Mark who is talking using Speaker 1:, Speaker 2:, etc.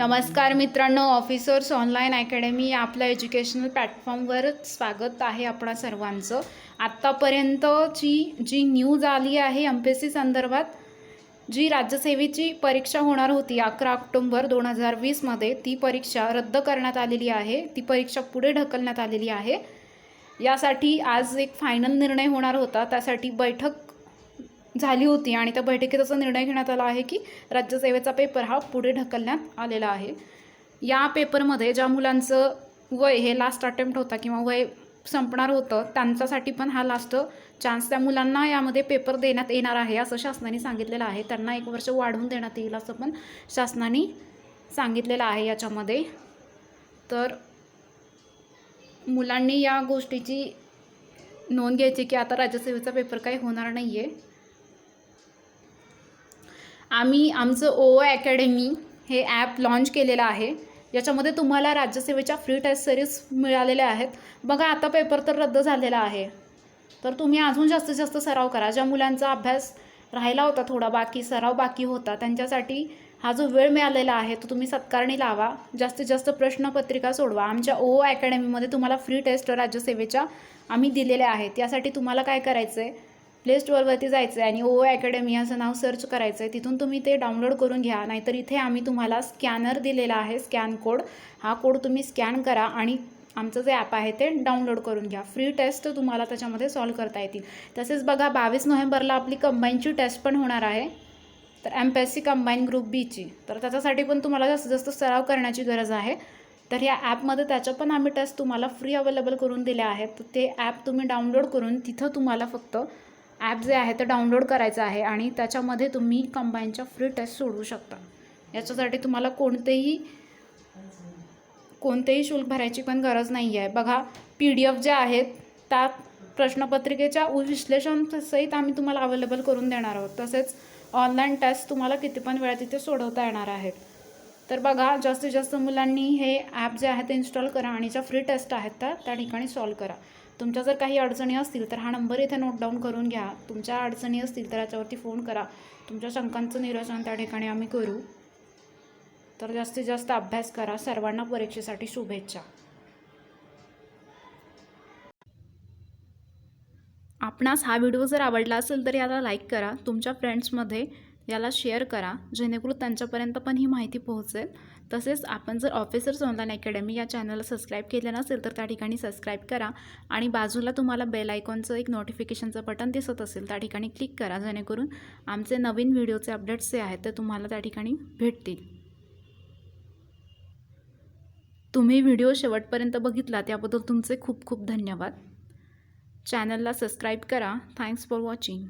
Speaker 1: नमस्कार मित्रांनो, officers online academy आपल्या एज्युकेशनल प्लॅटफॉर्मवर स्वागत आहे आपणा सर्वांचं। आत्तापर्यंतची जी न्यूज आली आहे MPSC संदर्भात, जी राज्यसेवेची परीक्षा होणार होती 11 ऑक्टोबर 2020 मध्ये, ती परीक्षा रद्द करण्यात आलेली आहे। ती परीक्षा पुढे ढकलण्यात आलेली आहे। यासाठी आज एक फायनल निर्णय होणार होता, त्यासाठी बैठक झाली होती आणि त्या बैठकीत असा निर्णय घेण्यात आला आहे की राज्यसेवेचा पेपर हा पुढे ढकलण्यात आलेला आहे। या पेपरमध्ये ज्या मुलांचं वय हे लास्ट अटेम्प्ट होता किंवा वय संपणार होतं, त्यांच्यासाठी पण हा लास्ट चान्स त्या मुलांना यामध्ये पेपर देण्यात येणार आहे असं शासनाने सांगितलेलं आहे। त्यांना 1 वर्ष वाढवून देण्यात येईल असं पण शासनाने सांगितलेलं आहे याच्यामध्ये। तर मुलांनी या गोष्टीची नोंद घ्यायची की आता राज्यसेवेचा पेपर काही होणार नाही आहे। आम्ही आमचं OO अकॅडमी हे ॲप लॉन्च केलेलं आहे। याच्यामध्ये तुम्हाला राज्यसेवेच्या फ्री टेस्ट सिरीज मिळालेल्या आहेत। बघा, आता पेपर तर रद्द झालेला आहे, तर तुम्ही अजून जास्तीत जास्त सराव करा। ज्या मुलांचा अभ्यास राहिला होता, थोडा बाकी सराव बाकी होता, त्यांच्यासाठी हा जो वेळ मिळालेला आहे तो तुम्ही सत्कारणी लावा। जास्तीत जास्त प्रश्नपत्रिका सोडवा। आमच्या OO अकॅडमीमध्ये तुम्हाला फ्री टेस्ट राज्यसेवेच्या आम्ही दिलेल्या आहेत। यासाठी तुम्हाला काय करायचं आहे, प्ले स्टोअरवरती जायचं आहे आणि OO अकॅडमी असं नाव सर्च करायचं आहे। तिथून तुम्ही ते डाउनलोड करून घ्या, नाहीतर इथे आम्ही तुम्हाला स्कॅनर दिलेला आहे, स्कॅन कोड। हा कोड तुम्ही स्कॅन करा आणि आमचं जे ॲप आहे ते डाउनलोड करून घ्या। फ्री टेस्ट तुम्हाला त्याच्यामध्ये सॉल्व करता येतील। तसेच बघा, 22 नोव्हेंबरला आपली कंबाईनची टेस्ट पण होणार आहे, तर MPSC कंबाईन ग्रुप बीची। तर त्याच्यासाठी पण तुम्हाला जास्तीत जास्त सराव करण्याची गरज आहे। तर या ॲपमध्ये त्याच्या पण आम्ही टेस्ट तुम्हाला फ्री अवेलेबल करून दिल्या आहेत। तर ते ॲप तुम्ही डाउनलोड करून तिथं तुम्हाला फक्त ॲप जे आहे ते डाउनलोड करायचं आहे आणि त्याच्यामध्ये तुम्ही कंबाईनच्या फ्री टेस्ट सोडवू शकता। याच्यासाठी तुम्हाला कोणतेही शुल्क भरायची पण गरज नाही आहे। बघा, PDF जे आहेत त्या प्रश्नपत्रिकेच्या विश्लेषणासहित आम्ही तुम्हाला अवेलेबल करून देणार आहोत। तसेच ऑनलाईन टेस्ट तुम्हाला किती पण वेळा तिथे सोडवता येणार आहेत। तर बघा, जास्तीत जास्त मुलांनी हे ॲप जे आहे ते इन्स्टॉल करा आणि ज्या फ्री टेस्ट आहेत त्या ठिकाणी सॉल्व करा। तुमच्या जर काही अडचणी असतील तर हा नंबर इथे नोट डाऊन करून घ्या। तुमच्या अडचणी असतील तर याच्यावरती फोन करा। तुमच्या शंकांचं निरसन त्या ठिकाणी आम्ही करू। तर जास्तीत जास्त अभ्यास करा। सर्वांना परीक्षेसाठी शुभेच्छा। आपणास हा व्हिडिओ जर आवडला असेल तर याला लाईक करा, तुमच्या फ्रेंड्समध्ये याला शेअर करा, जेणेकरून त्यांच्यापर्यंत पण ही माहिती पोहोचेल। तसेच आपण जर ऑफिसर्स ऑनलाईन अकॅडमी या चॅनलला सबस्क्राईब केलं नसेल तर त्या ठिकाणी सबस्क्राईब करा आणि बाजूला तुम्हाला बेल आयकॉनचं एक नोटिफिकेशनचं बटन दिसत असेल त्या ठिकाणी क्लिक करा, जेणेकरून आमचे नवीन व्हिडिओचे अपडेट्स जे आहेत ते तुम्हाला त्या ठिकाणी भेटतील। तुम्ही व्हिडिओ शेवटपर्यंत बघितला त्याबद्दल तुमचे खूप खूप धन्यवाद। चॅनलला सबस्क्राईब करा। Thanks for watching.